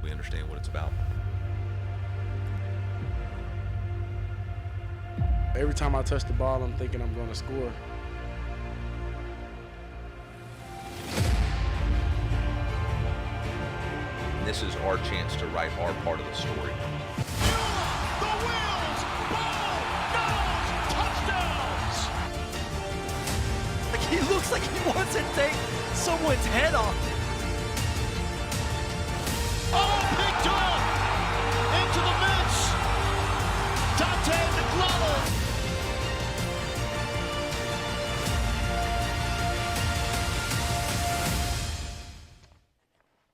we understand what it's about. Every time I touch the ball, I'm thinking I'm going to score. And this is our chance to write our part of the story. The wheels, ball, nose, touchdowns! Like he looks like he wants to take someone's head off. Oh, picked up! Into the mix! Dante McClellan!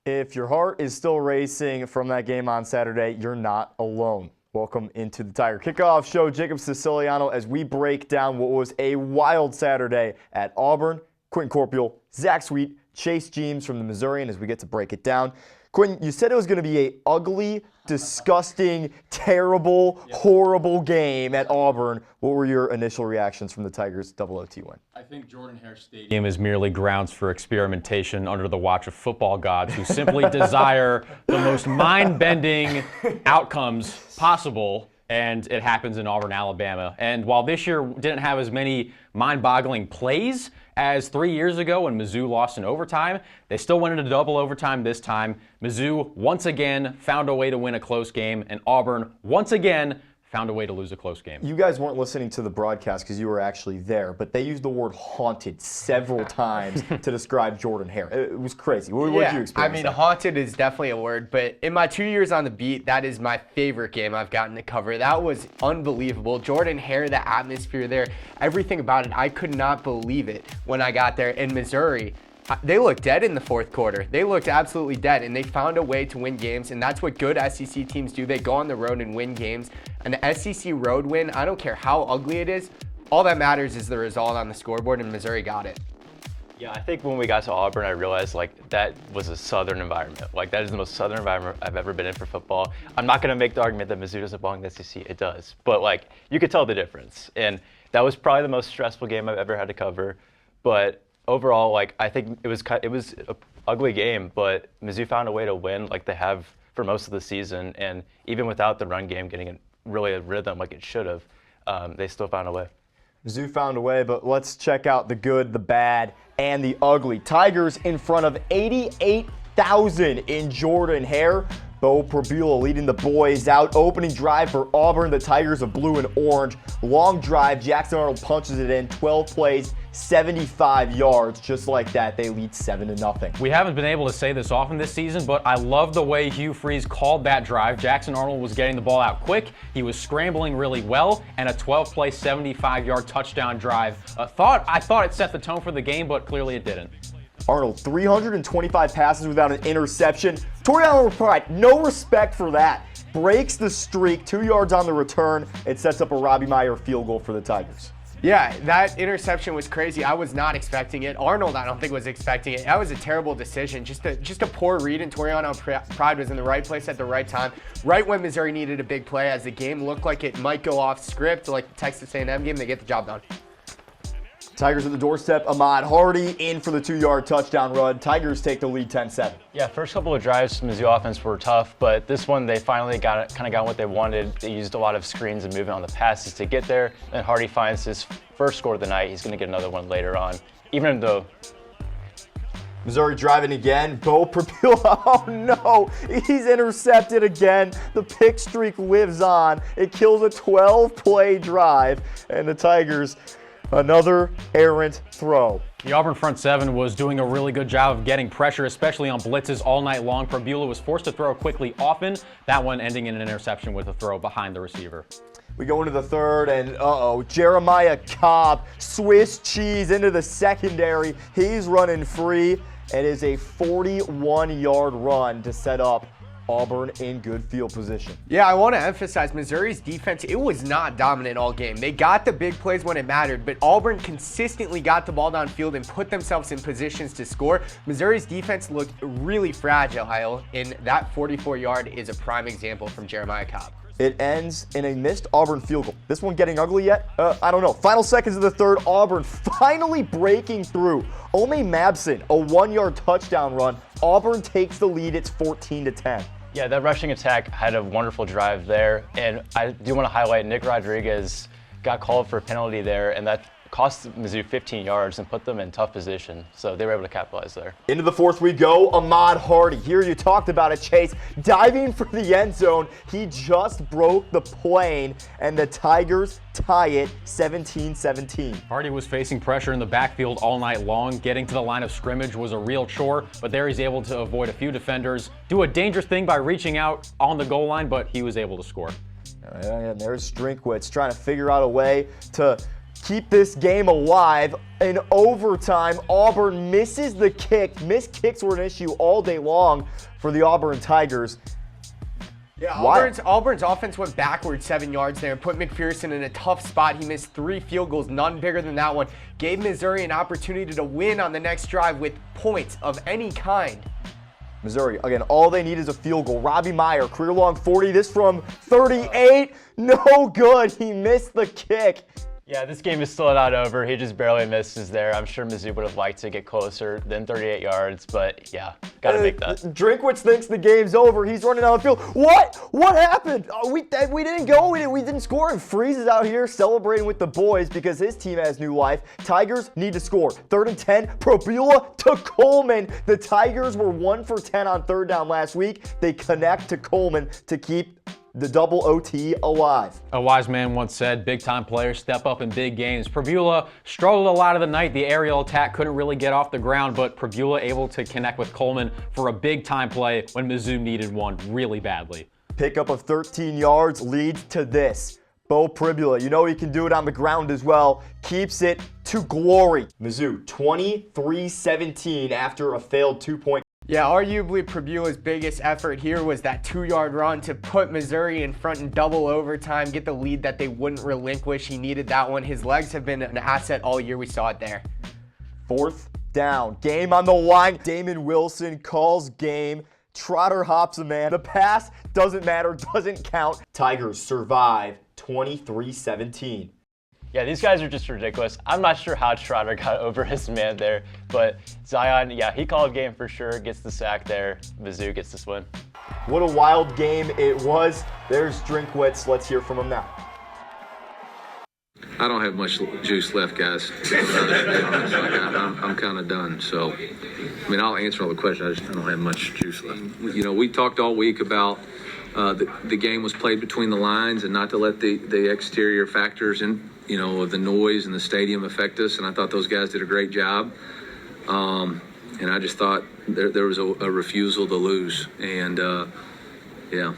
If your heart is still racing from that game on Saturday, you're not alone. Welcome into the Tiger Kickoff Show. Jacob Siciliano as we break down what was a wild Saturday at Auburn. Quentin Corpuel, Zach Sweet, Chase James from the Missourian as we get to break it down. Quentin, you said it was going to be a ugly, disgusting, terrible, horrible game at Auburn. What were your initial reactions from the Tigers' double-OT win? I think Jordan-Hare Stadium is merely grounds for experimentation under the watch of football gods who simply desire the most mind-bending outcomes possible, and it happens in Auburn, Alabama. And while this year didn't have as many mind-boggling plays as 3 years ago when Mizzou lost in overtime, they still went into double overtime this time. Mizzou once again found a way to win a close game, and Auburn once again found a way to lose a close game. You guys weren't listening to the broadcast because you were actually there, but they used the word haunted several times to describe Jordan-Hare. It was crazy. What did you experience? I mean, haunted is definitely a word, but in my 2 years on the beat, that is my favorite game I've gotten to cover. That was unbelievable. Jordan-Hare, the atmosphere there, everything about it, I could not believe it when I got there. In Missouri, they looked dead in the fourth quarter. They looked absolutely dead, and they found a way to win games, and that's what good SEC teams do. They go on the road and win games. An SEC road win, I don't care how ugly it is, all that matters is the result on the scoreboard, and Missouri got it. Yeah, I think when we got to Auburn, I realized that was a Southern environment. That is the most Southern environment I've ever been in for football. I'm not going to make the argument that Mizzou doesn't belong in the SEC. It does, but you could tell the difference, and that was probably the most stressful game I've ever had to cover. But overall, I think it was an ugly game, but Mizzou found a way to win like they have for most of the season, and even without the run game getting really a rhythm like it should have, they still found a way. Mizzou found a way, but let's check out the good, the bad, and the ugly. Tigers in front of 88,000 in Jordan-Hare. Bo Prabula leading the boys out. Opening drive for Auburn. The Tigers of blue and orange. Long drive. Jackson Arnold punches it in. 12 plays, 75 yards. Just like that, they lead 7-0. We haven't been able to say this often this season, but I love the way Hugh Freeze called that drive. Jackson Arnold was getting the ball out quick. He was scrambling really well, and a 12-play, 75-yard touchdown drive. I thought it set the tone for the game, but clearly it didn't. Arnold, 325 passes without an interception. Toriano Pride, no respect for that. Breaks the streak, 2 yards on the return. It sets up a Robbie Meyer field goal for the Tigers. Yeah, that interception was crazy. I was not expecting it. Arnold, I don't think was expecting it. That was a terrible decision. Just a poor read, and Toriano Pride was in the right place at the right time, right when Missouri needed a big play. As the game looked like it might go off script, like the Texas A&M game, they get the job done. Tigers at the doorstep. Ahmad Hardy in for the 2-yard touchdown run. Tigers take the lead 10-7. Yeah, first couple of drives, Mizzou offense were tough, but this one they finally got what they wanted. They used a lot of screens and movement on the passes to get there. And Hardy finds his first score of the night. He's going to get another one later on, even though. Missouri driving again. Bo Prabula, oh no, he's intercepted again. The pick streak lives on. It kills a 12-play drive, and the Tigers, another errant throw. The Auburn front seven was doing a really good job of getting pressure, especially on blitzes all night long. Prabula was forced to throw quickly often, that one ending in an interception with a throw behind the receiver. We go into the third, and Jeremiah Cobb, Swiss cheese into the secondary. He's running free. It is a 41-yard run to set up Auburn in good field position. Yeah, I want to emphasize Missouri's defense, it was not dominant all game. They got the big plays when it mattered, but Auburn consistently got the ball downfield and put themselves in positions to score. Missouri's defense looked really fragile, and that 44-yard is a prime example from Jeremiah Cobb. It ends in a missed Auburn field goal. This one getting ugly yet? I don't know. Final seconds of the third, Auburn finally breaking through. Ome Mabson, a 1-yard touchdown run. Auburn takes the lead. It's 14-10. Yeah, that rushing attack had a wonderful drive there, and I do want to highlight Nick Rodriguez got called for a penalty there, and that cost Mizzou 15 yards and put them in tough position, so they were able to capitalize there. Into the fourth we go. Ahmad Hardy. Here you talked about it, Chase. Diving for the end zone. He just broke the plane, and the Tigers tie it 17-17. Hardy was facing pressure in the backfield all night long. Getting to the line of scrimmage was a real chore, but there he's able to avoid a few defenders, do a dangerous thing by reaching out on the goal line, but he was able to score. And there's Drinkwitz trying to figure out a way to keep this game alive. In overtime, Auburn misses the kick. Missed kicks were an issue all day long for the Auburn Tigers. Yeah, Auburn's offense went backwards 7 yards there and put McPherson in a tough spot. He missed 3 field goals, none bigger than that one. Gave Missouri an opportunity to win on the next drive with points of any kind. Missouri, again, all they need is a field goal. Robbie Meyer, career long 40. This from 38. No good. He missed the kick. Yeah, this game is still not over. He just barely misses there. I'm sure Mizzou would have liked to get closer than 38 yards, but yeah, got to make that. Drinkwitz thinks the game's over. He's running down the field. What? What happened? We didn't go. We didn't score. And Freeze is out here celebrating with the boys because his team has new life. Tigers need to score. 3rd and 10. Probula to Coleman. The Tigers were 1 for 10 on 3rd down last week. They connect to Coleman to keep the double OT alive. A wise man once said, big-time players step up in big games. Probula struggled a lot of the night. The aerial attack couldn't really get off the ground, but Probula able to connect with Coleman for a big-time play when Mizzou needed one really badly. Pickup of 13 yards leads to this. Bo Probula, you know he can do it on the ground as well, keeps it to glory. Mizzou 23-17 after a failed 2-point. Yeah, arguably Probula's biggest effort here was that 2-yard run to put Missouri in front in double overtime, get the lead that they wouldn't relinquish. He needed that one. His legs have been an asset all year. We saw it there. 4th down. Game on the line. Damon Wilson calls game. Trotter hops a man. The pass doesn't matter, doesn't count. Tigers survive 23-17. Yeah, these guys are just ridiculous. I'm not sure how Trotter got over his man there, but Zion, yeah, he called game for sure, gets the sack there. Mizzou gets this win. What a wild game it was. There's Drinkwitz. Let's hear from him now. I don't have much juice left, guys. I'm kind of done. So, I mean, I'll answer all the questions. I don't have much juice left. You know, we talked all week about the game was played between the lines and not to let the exterior factors in, you know, the noise in the stadium affect us. And I thought those guys did a great job. And I just thought there was a refusal to lose. And, yeah.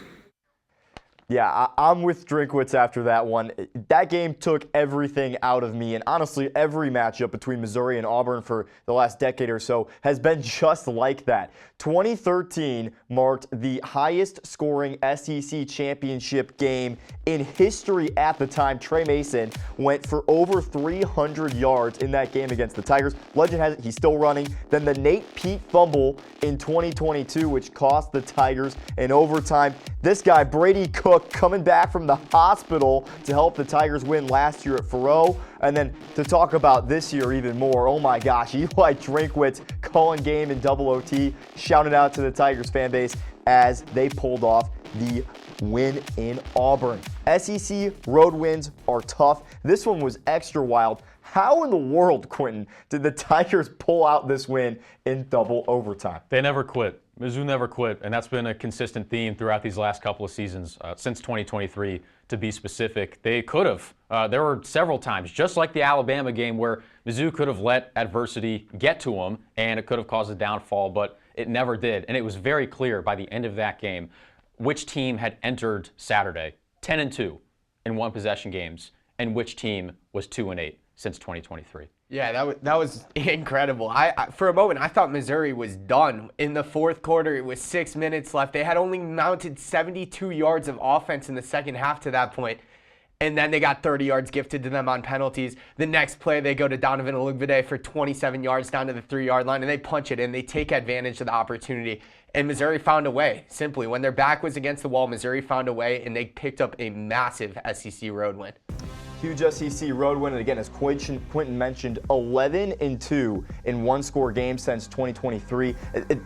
Yeah, I'm with Drinkwitz after that one. That game took everything out of me, and honestly, every matchup between Missouri and Auburn for the last decade or so has been just like that. 2013 marked the highest scoring SEC championship game in history at the time. Trey Mason went for over 300 yards in that game against the Tigers. Legend has it, he's still running. Then the Nate Pete fumble in 2022, which cost the Tigers in overtime. This guy, Brady Cook, coming back from the hospital to help the Tigers win last year at Faroe. And then to talk about this year even more, oh my gosh, Eli Drinkwitz calling game in double OT, shouting out to the Tigers fan base as they pulled off the win in Auburn. SEC road wins are tough. This one was extra wild. How in the world, Quentin, did the Tigers pull out this win in double overtime? They never quit. Mizzou never quit, and that's been a consistent theme throughout these last couple of seasons, since 2023 to be specific. They could have. There were several times, just like the Alabama game, where Mizzou could have let adversity get to them, and it could have caused a downfall, but it never did. And it was very clear by the end of that game which team had entered Saturday 10-2 in one-possession games, and which team was 2-8 since 2023. Yeah, that was incredible. I for a moment, I thought Missouri was done. In the fourth quarter, it was 6 minutes left. They had only mounted 72 yards of offense in the second half to that point. And then they got 30 yards gifted to them on penalties. The next play, they go to Donovan Olugbide for 27 yards down to the 3-yard line, and they punch it in. They take advantage of the opportunity. And Missouri found a way, simply. When their back was against the wall, Missouri found a way, and they picked up a massive SEC road win. Huge SEC road win, and again, as Quentin mentioned, 11-2 in one-score games since 2023.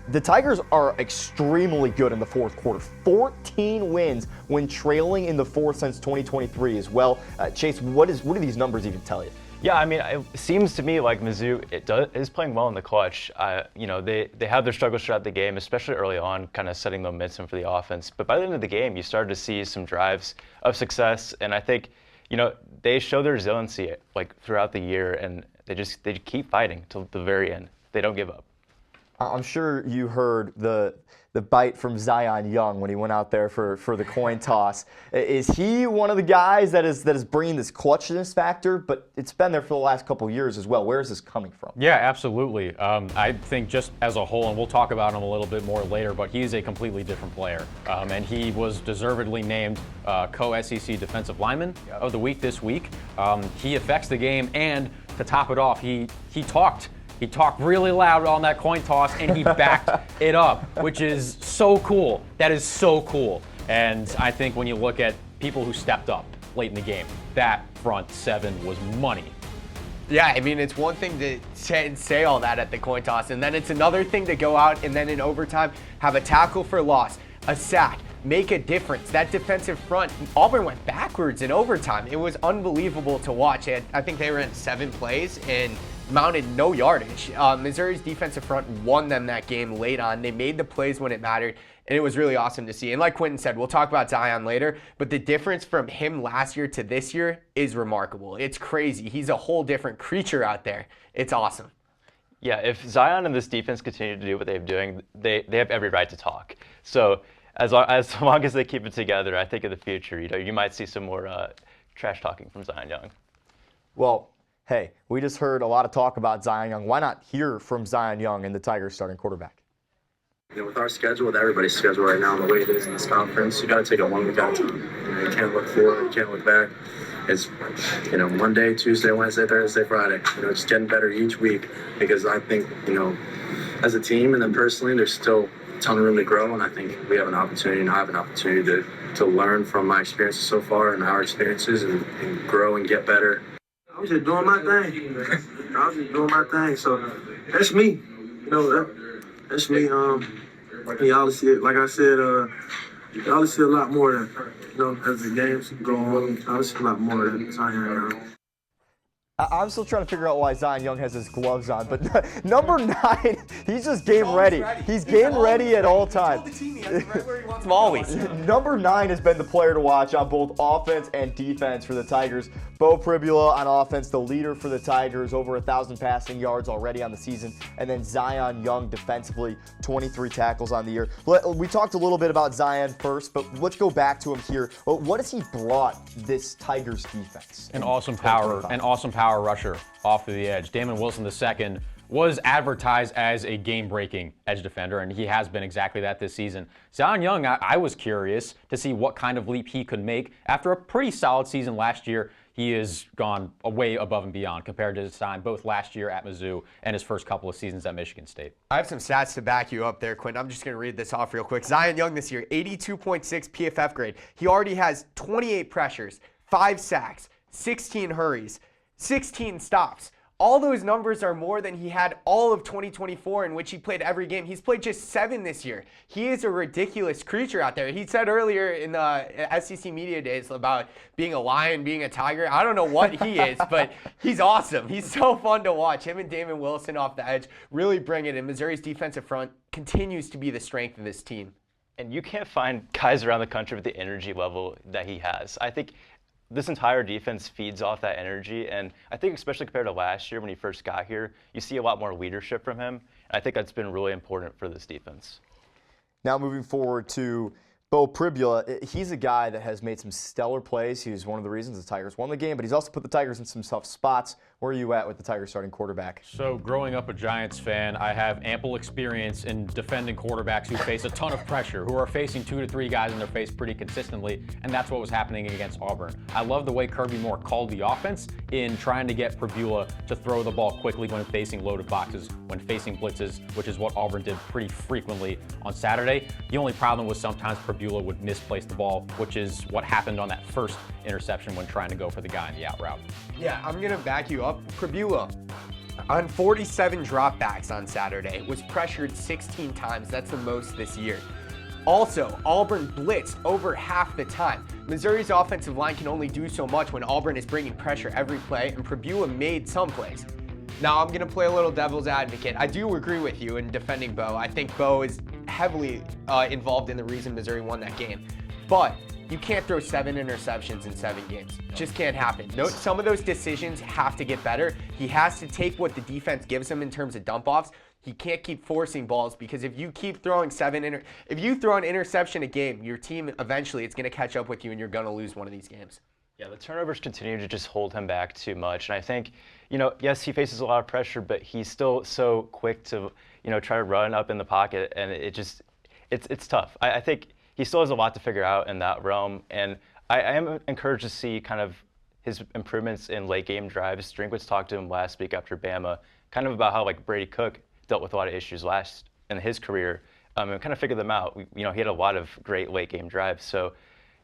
The Tigers are extremely good in the fourth quarter. 14 wins when trailing in the fourth since 2023 as well. Chase, what do these numbers even tell you? Yeah, I mean, it seems to me like Mizzou is playing well in the clutch. They have their struggles throughout the game, especially early on, kind of setting the momentum for the offense. But by the end of the game, you started to see some drives of success, and I think, they show their resiliency like throughout the year, and they keep fighting till the very end. They don't give up. I'm sure you heard the bite from Zion Young when he went out there for the coin toss. Is he one of the guys that is bringing this clutchness factor? But it's been there for the last couple of years as well. Where is this coming from? Yeah, absolutely. I think just as a whole, and we'll talk about him a little bit more later, but he's a completely different player. And he was deservedly named co-SEC Defensive Lineman of the Week this week. He affects the game, and to top it off, he talked. He talked really loud on that coin toss, and he backed it up, which is so cool. That is so cool. And I think when you look at people who stepped up late in the game, that front seven was money. Yeah, I mean, it's one thing to say all that at the coin toss, and then it's another thing to go out and then in overtime have a tackle for loss, a sack, make a difference. That defensive front, Auburn went backwards in overtime. It was unbelievable to watch. I think they were in 7 plays and mounted no yardage. Missouri's defensive front won them that game late on. They made the plays when it mattered, and it was really awesome to see. And like Quentin said, we'll talk about Zion later, but the difference from him last year to this year is remarkable. It's crazy. He's a whole different creature out there. It's awesome. Yeah, if Zion and this defense continue to do what they're doing, they have every right to talk. So as long as they keep it together, I think in the future, you might see some more trash talking from Zion Young. Well, hey, we just heard a lot of talk about Zion Young. Why not hear from Zion Young and the Tigers starting quarterback? With our schedule, with everybody's schedule right now, and the way it is in this conference, you got to take it 1 week at a time. You can't look forward, you can't look back. It's, Monday, Tuesday, Wednesday, Thursday, Friday. It's getting better each week because I think, as a team and then personally, there's still a ton of room to grow, and I think we have an opportunity, and I have an opportunity to learn from my experiences so far and our experiences and grow and get better. I was just doing my thing. So that's me. That's me. Y'all see it. Like I said, y'all see a lot more than, as the games go on. Y'all see a lot more than Zion. I'm still trying to figure out why Zion Young has his gloves on, but number 9, he's just game ready. He's game ready at all times. Always. Number 9 has been the player to watch on both offense and defense for the Tigers. Beau Pribula on offense, the leader for the Tigers, over 1,000 passing yards already on the season. And then Zion Young defensively, 23 tackles on the year. We talked a little bit about Zion first, but let's go back to him here. What has he brought this Tigers defense? An awesome power rusher off of the edge. Damon Wilson II was advertised as a game-breaking edge defender, and he has been exactly that this season. Zion Young, I was curious to see what kind of leap he could make. After a pretty solid season last year, he has gone way above and beyond compared to his time both last year at Mizzou and his first couple of seasons at Michigan State. I have some stats to back you up there, Quinn. I'm just going to read this off real quick. Zion Young this year, 82.6 PFF grade. He already has 28 pressures, 5 sacks, 16 hurries, 16 stops. All those numbers are more than he had all of 2024, in which he played every game. He's played just 7 this year. He is a ridiculous creature out there. He said earlier in the SEC media days about being a lion, being a tiger. I don't know what he is, but he's awesome. He's so fun to watch. Him and Damon Wilson off the edge really bring it in. Missouri's defensive front continues to be the strength of this team. And you can't find guys around the country with the energy level that he has. I think this entire defense feeds off that energy, and I think especially compared to last year when he first got here, you see a lot more leadership from him, and I think that's been really important for this defense. Now moving forward to Beau Pribula, he's a guy that has made some stellar plays. He was one of the reasons the Tigers won the game, but he's also put the Tigers in some tough spots Where are you at with the Tigers starting quarterback? So growing up a Giants fan, I have ample experience in defending quarterbacks who face a ton of pressure, who are facing 2 to 3 guys in their face pretty consistently, and that's what was happening against Auburn. I love the way Kirby Moore called the offense in trying to get Pribula to throw the ball quickly when facing loaded boxes, when facing blitzes, which is what Auburn did pretty frequently on Saturday. The only problem was sometimes Pribula would misplace the ball, which is what happened on that first interception when trying to go for the guy in the out route. Yeah, I'm going to back you up. Pribula, on 47 dropbacks on Saturday, was pressured 16 times. That's the most this year. Also, Auburn blitzed over half the time. Missouri's offensive line can only do so much when Auburn is bringing pressure every play, and Pribula made some plays. Now, I'm going to play a little devil's advocate. I do agree with you in defending Bo. I think Bo is heavily involved in the reason Missouri won that game. But you can't throw 7 interceptions in 7 games. It just can't happen. Some of those decisions have to get better. He has to take what the defense gives him in terms of dump-offs. He can't keep forcing balls, because if you keep throwing if you throw an interception a game, your team eventually it's going to catch up with you and you're going to lose one of these games. Yeah, the turnovers continue to just hold him back too much. And I think, yes, he faces a lot of pressure, but he's still so quick to, try to run up in the pocket. And it's tough. I think he still has a lot to figure out in that realm. And I am encouraged to see kind of his improvements in late game drives. Drinkwitz talked to him last week after Bama, kind of about how Brady Cook dealt with a lot of issues last in his career, and kind of figured them out. He had a lot of great late game drives. So,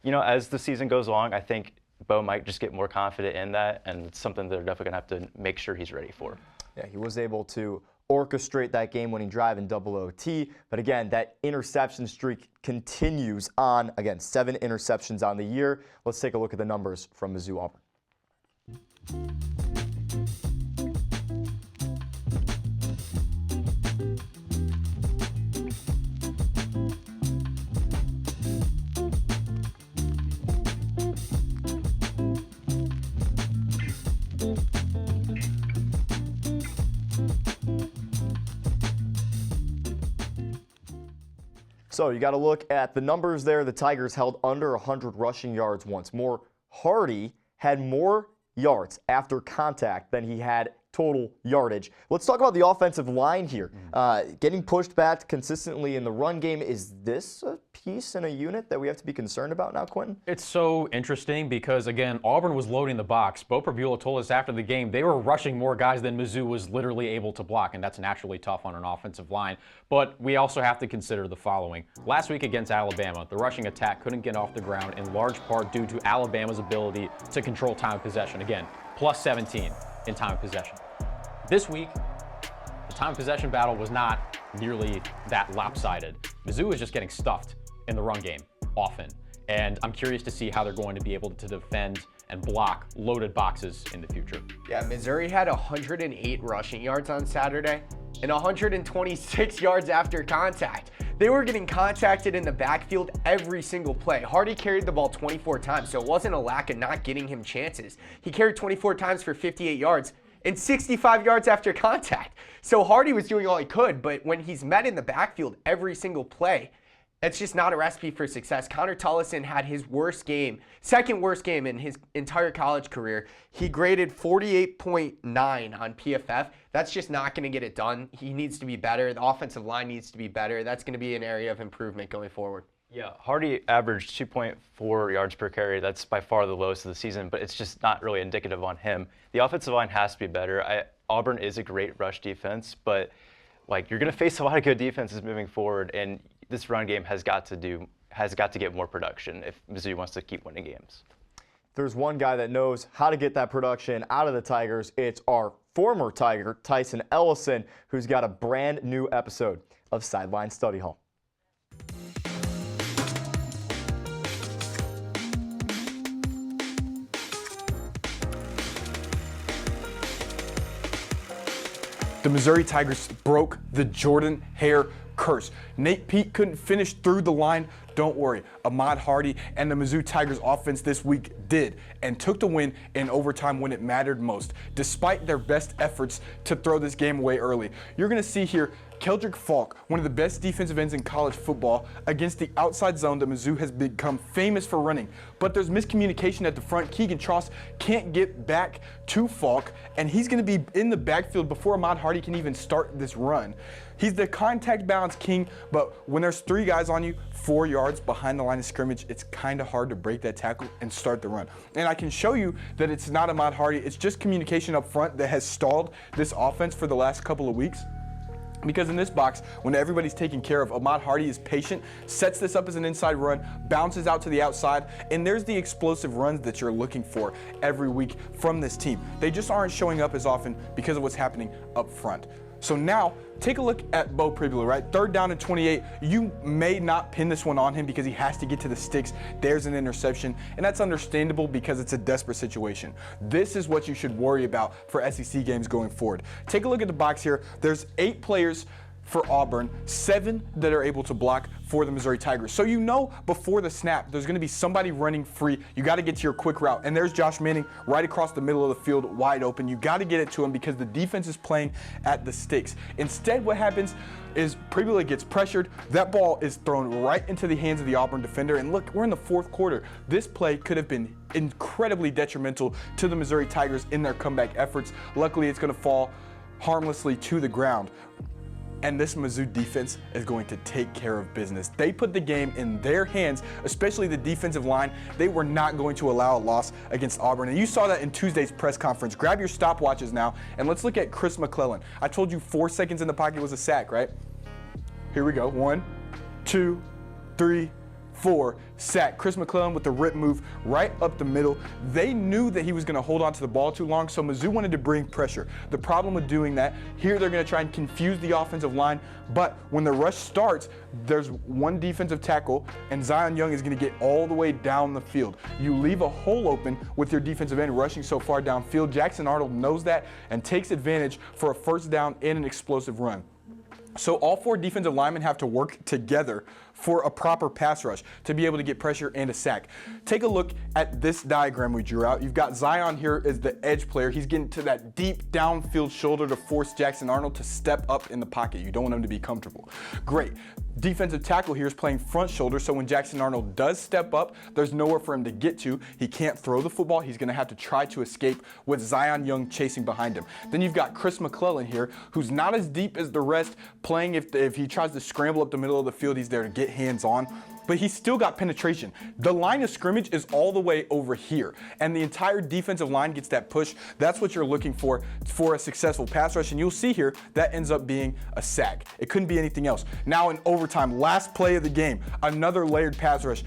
as the season goes along, I think Bo might just get more confident in that, and it's something they're definitely going to have to make sure he's ready for. Yeah, he was able to orchestrate that game-winning drive in double OT, but again, that interception streak continues on. Again, 7 interceptions on the year. Let's take a look at the numbers from Mizzou Auburn. So you got to look at the numbers there. The Tigers held under 100 rushing yards once more. Hardy had more yards after contact than he had total yardage. Let's talk about the offensive line here. Getting pushed back consistently in the run game. Is this a piece and a unit that we have to be concerned about now, Quentin? It's so interesting because, again, Auburn was loading the box. Bo Pribula told us after the game they were rushing more guys than Mizzou was literally able to block, and that's naturally tough on an offensive line. But we also have to consider the following. Last week against Alabama, the rushing attack couldn't get off the ground in large part due to Alabama's ability to control time of possession. Again, plus 17 in time of possession. This week, the time of possession battle was not nearly that lopsided. Mizzou is just getting stuffed in the run game often, and I'm curious to see how they're going to be able to defend and block loaded boxes in the future. Yeah, Missouri had 108 rushing yards on Saturday and 126 yards after contact. They were getting contacted in the backfield every single play. Hardy carried the ball 24 times, so it wasn't a lack of not getting him chances. He carried 24 times for 58 yards and 65 yards after contact. So Hardy was doing all he could, but when he's met in the backfield every single play, it's just not a recipe for success. Connor Tullison had his worst game, second worst game in his entire college career. He graded 48.9 on PFF. That's just not going to get it done. He needs to be better. The offensive line needs to be better. That's going to be an area of improvement going forward. Yeah, Hardy averaged 2.4 yards per carry. That's by far the lowest of the season, but it's just not really indicative on him. The offensive line has to be better. Auburn is a great rush defense, but you're going to face a lot of good defenses moving forward, and this run game has got to get more production if Mizzou wants to keep winning games. There's one guy that knows how to get that production out of the Tigers. It's our former Tiger, Tyson Ellison, who's got a brand new episode of Sideline Study Hall. The Missouri Tigers broke the Jordan Hare curse. Nate Peat couldn't finish through the line. Don't worry, Ahmad Hardy and the Mizzou Tigers offense this week did and took the win in overtime when it mattered most, despite their best efforts to throw this game away early. You're going to see here Keldrick Falk, one of the best defensive ends in college football, against the outside zone that Mizzou has become famous for running. But there's miscommunication at the front. Keegan Tross can't get back to Falk, and he's going to be in the backfield before Ahmad Hardy can even start this run. He's the contact balance king, but when there's 3 guys on you 4 yards behind the line of scrimmage, it's kind of hard to break that tackle and start the run. And I can show you that it's not Ahmad Hardy, it's just communication up front that has stalled this offense for the last couple of weeks. Because in this box, when everybody's taken care of, Ahmad Hardy is patient, sets this up as an inside run, bounces out to the outside, and there's the explosive runs that you're looking for every week from this team. They just aren't showing up as often because of what's happening up front. So now, take a look at Bo Pribula, right? 3rd down and 28. You may not pin this one on him because he has to get to the sticks. There's an interception, and that's understandable because it's a desperate situation. This is what you should worry about for SEC games going forward. Take a look at the box here. There's 8 players for Auburn, 7 that are able to block for the Missouri Tigers. So you know before the snap, there's going to be somebody running free. You got to get to your quick route. And there's Josh Manning right across the middle of the field, wide open. You got to get it to him because the defense is playing at the sticks. Instead, what happens is Pribula gets pressured. That ball is thrown right into the hands of the Auburn defender. And look, we're in the 4th quarter. This play could have been incredibly detrimental to the Missouri Tigers in their comeback efforts. Luckily, it's going to fall harmlessly to the ground. And this Mizzou defense is going to take care of business. They put the game in their hands, especially the defensive line. They were not going to allow a loss against Auburn. And you saw that in Tuesday's press conference. Grab your stopwatches now, and let's look at Chris McClellan. I told you 4 seconds in the pocket was a sack, right? Here we go. 1, 2, 3, 4, sack. Chris McClellan with the rip move right up the middle. They knew that he was going to hold on to the ball too long, so Mizzou wanted to bring pressure. The problem with doing that, here they're going to try and confuse the offensive line, but when the rush starts, there's 1 defensive tackle, and Zion Young is going to get all the way down the field. You leave a hole open with your defensive end rushing so far downfield. Jackson Arnold knows that and takes advantage for a 1st down and an explosive run. So all 4 defensive linemen have to work together for a proper pass rush to be able to get pressure and a sack. Take a look at this diagram we drew out. You've got Zion here as the edge player. He's getting to that deep downfield shoulder to force Jackson Arnold to step up in the pocket. You don't want him to be comfortable. Great. Defensive tackle here is playing front shoulder, so when Jackson Arnold does step up, there's nowhere for him to get to. He can't throw the football. He's going to have to try to escape with Zion Young chasing behind him. Then you've got Chris McClellan here, who's not as deep as the rest, playing if he tries to scramble up the middle of the field, he's there to get hands on. But he's still got penetration. The line of scrimmage is all the way over here, and the entire defensive line gets that push. That's what you're looking for a successful pass rush, and you'll see here that ends up being a sack. It couldn't be anything else. Now in overtime, last play of the game, another layered pass rush.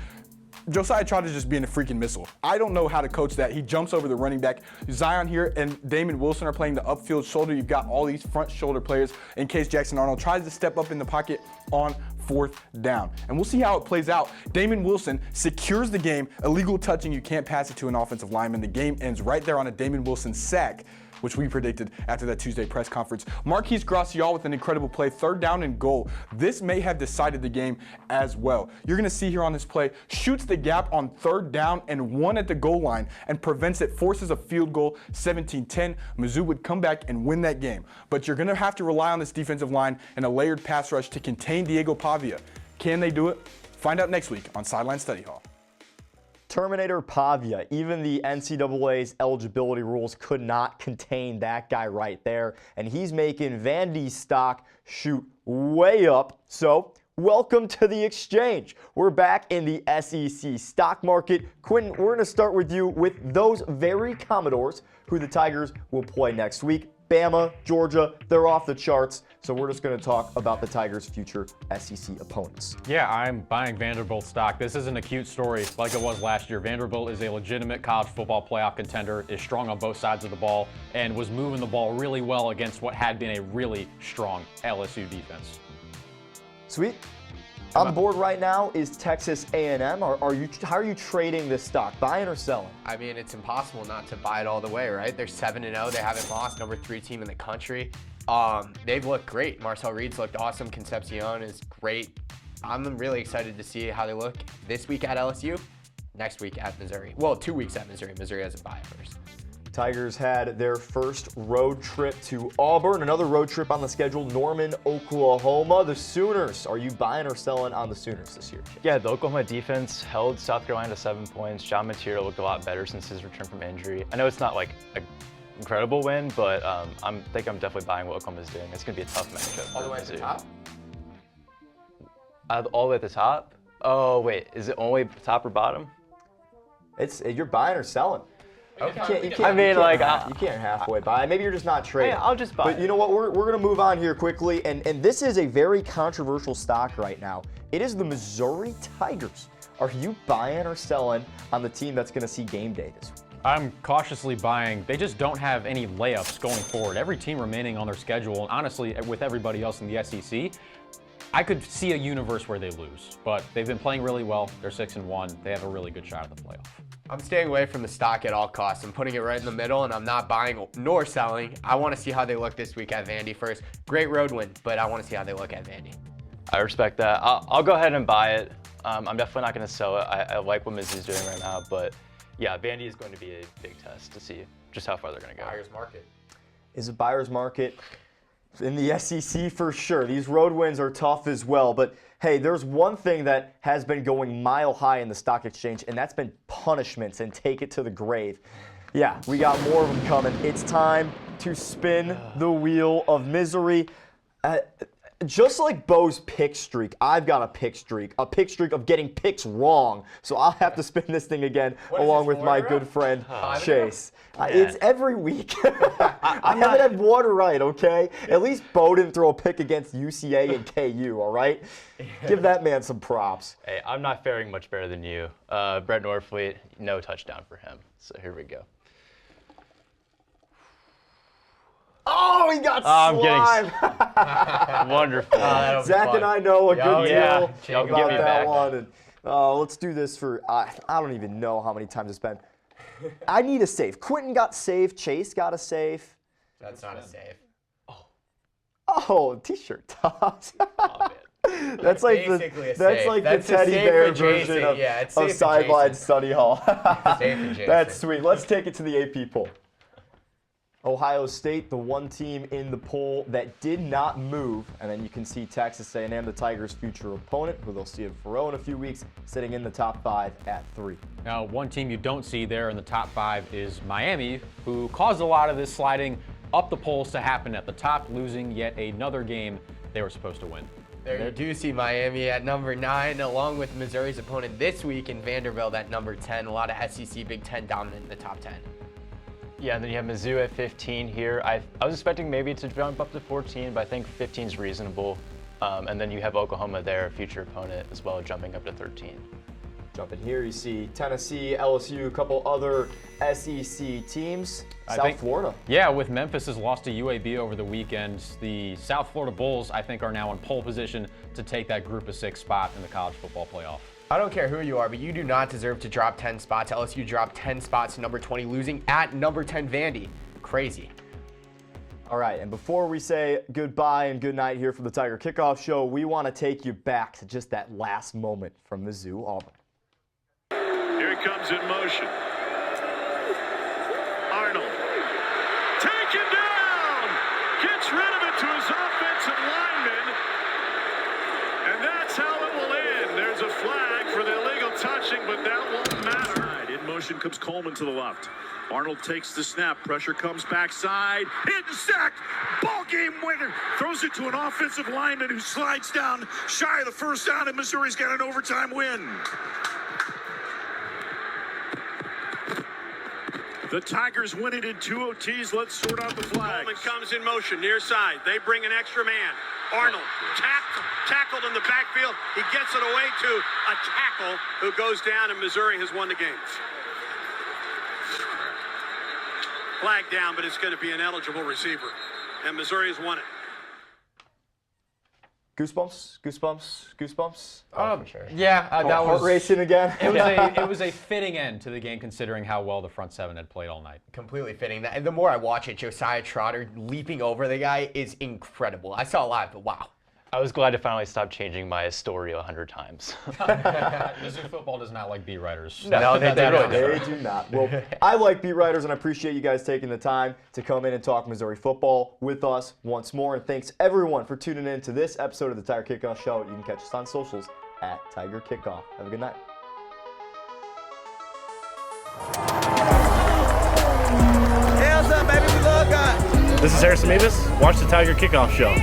Josiah Trotter just being a freaking missile. I don't know how to coach that. He jumps over the running back. Zion here and Damon Wilson are playing the upfield shoulder. You've got all these front shoulder players in case Jackson Arnold tries to step up in the pocket on 4th down. And we'll see how it plays out. Damon Wilson secures the game. Illegal touching, you can't pass it to an offensive lineman. The game ends right there on a Damon Wilson sack, which we predicted after that Tuesday press conference. Marquise Gracial with an incredible play, 3rd down and goal. This may have decided the game as well. You're gonna see here on this play, shoots the gap on 3rd down and 1 at the goal line and prevents it, forces a field goal, 17-10. Mizzou would come back and win that game. But you're gonna have to rely on this defensive line and a layered pass rush to contain Diego Pavia. Can they do it? Find out next week on Sideline Study Hall. Terminator Pavia. Even the NCAA's eligibility rules could not contain that guy right there. And he's making Vandy's stock shoot way up. So welcome to the exchange. We're back in the SEC stock market. Quentin, we're going to start with you with those very Commodores who the Tigers will play next week. Bama, Georgia, they're off the charts. So we're just going to talk about the Tigers' future SEC opponents. Yeah, I'm buying Vanderbilt stock. This isn't a cute story like it was last year. Vanderbilt is a legitimate college football playoff contender, is strong on both sides of the ball, and was moving the ball really well against what had been a really strong LSU defense. Sweet. On the board right now is Texas A&M. How are you trading this stock? Buying or selling? I mean, it's impossible not to buy it all the way, right? They're 7-0. They haven't lost. Number 3 team in the country. They've looked great. Marcel Reed's looked awesome. Concepcion is great. I'm really excited to see how they look this week at LSU, next week at Missouri. Well, 2 weeks at Missouri. Missouri has a bye first. Tigers had their first road trip to Auburn. Another road trip on the schedule, Norman, Oklahoma. The Sooners, are you buying or selling on the Sooners this year? Yeah, the Oklahoma defense held South Carolina to 7 points. John Material looked a lot better since his return from injury. I know it's not like an incredible win, but I think I'm definitely buying what Oklahoma's doing. It's going to be a tough matchup. All the way at the top? All the way at the top? Oh, wait, is it only top or bottom? You're buying or selling. Okay. You can't halfway buy. Maybe you're just not trading. Hey, I'll just buy But it. you know what? We're going to move on here quickly, and this is a very controversial stock right now. It is the Missouri Tigers. Are you buying or selling on the team that's going to see game day this week? I'm cautiously buying. They just don't have any layups going forward. Every team remaining on their schedule, and honestly, with everybody else in the SEC, I could see a universe where they lose. But they've been playing really well. They're 6-1. They have a really good shot at the playoff. I'm staying away from the stock at all costs. I'm putting it right in the middle, and I'm not buying nor selling. I want to see how they look this week at Vandy first. Great road win, but I want to see how they look at Vandy. I respect that. I'll go ahead and buy it. I'm definitely not going to sell it. I like what Mizzou's doing right now, but yeah, Vandy is going to be a big test to see just how far they're going to go. Buyer's market. Is a buyer's market in the SEC for sure. These road wins are tough as well, but hey, there's one thing that has been going mile high in the stock exchange, and that's been punishments and take it to the grave. Yeah, we got more of them coming. It's time to spin the wheel of misery. Just like Bo's pick streak, I've got a pick streak of getting picks wrong. So I'll have to spin this thing again along with my good friend Chase. It's every week. I haven't had water right, okay? At least Bo didn't throw a pick against UCA and KU, all right? Give that man some props. Hey, I'm not faring much better than you. Brett Norfleet, no touchdown for him. So here we go. Oh, he got slime. I'm getting wonderful. Zach and I know a good deal Jacob, about give me that back. one. And, let's do this for, I don't even know how many times it's been. I need a save. Quentin got saved. Chase got a save. That's not a save. Oh, t-shirt toss. Oh, man. That's like basically the teddy bear version of Sideline study hall. Safe for Jason. That's sweet. Let's take it to the AP poll. Ohio State, the one team in the poll that did not move, and then you can see Texas A&M, the Tigers' future opponent, who they'll see at Faroe in a few weeks, sitting in the top 5 at 3. Now, one team you don't see there in the top 5 is Miami, who caused a lot of this sliding up the polls to happen at the top, losing yet another game they were supposed to win. There you do see Miami at number 9, along with Missouri's opponent this week in Vanderbilt at number 10. A lot of SEC Big Ten dominant in the top 10. Yeah, and then you have Mizzou at 15 here. I was expecting maybe to jump up to 14, but I think 15 is reasonable. And then you have Oklahoma there, future opponent, as well, jumping up to 13. Jumping here, you see Tennessee, LSU, a couple other SEC teams. Florida. Yeah, with Memphis's loss to UAB over the weekend, the South Florida Bulls, I think, are now in pole position to take that Group of 6 spot in the college football playoff. I don't care who you are, but you do not deserve to drop 10 spots. LSU dropped 10 spots to number 20, losing at number 10 Vandy. Crazy. All right, and before we say goodbye and good night here from the Tiger Kickoff Show, we want to take you back to just that last moment from Mizzou, Auburn. Here he comes in motion. Arnold. Taken down! Gets rid of it to his offensive lineman. And that's how it will end. There's a flag for the illegal touching, but that won't matter. In motion comes Coleman to the left. Arnold takes the snap. Pressure comes backside. Hit and sacked. Ball game winner. Throws it to an offensive lineman who slides down shy of the first down, and Missouri's got an overtime win. The Tigers win it in 2 OTs. Let's sort out the flags. Coleman comes in motion, near side. They bring an extra man. Arnold tackled in the backfield. He gets it away to a tackle who goes down, and Missouri has won the game. Flag down, but it's going to be an eligible receiver. And Missouri has won it. Goosebumps? Goosebumps? Goosebumps? Oh, for sure. Yeah, that Heart was racing again. It was a fitting end to the game, considering how well the front seven had played all night. completely fitting. And the more I watch it, Josiah Trotter leaping over the guy is incredible. I saw it live, but wow. I was glad to finally stop changing my story 100 times. Mizzou football does not like beat writers. No, they really They do not. Well, I like beat writers, and I appreciate you guys taking the time to come in and talk Missouri football with us once more. And thanks everyone for tuning in to this episode of the Tiger Kickoff Show. You can catch us on socials at Tiger Kickoff. Have a good night. Hands up, baby. We love God. This is Harrison Mavis. Watch the Tiger Kickoff Show.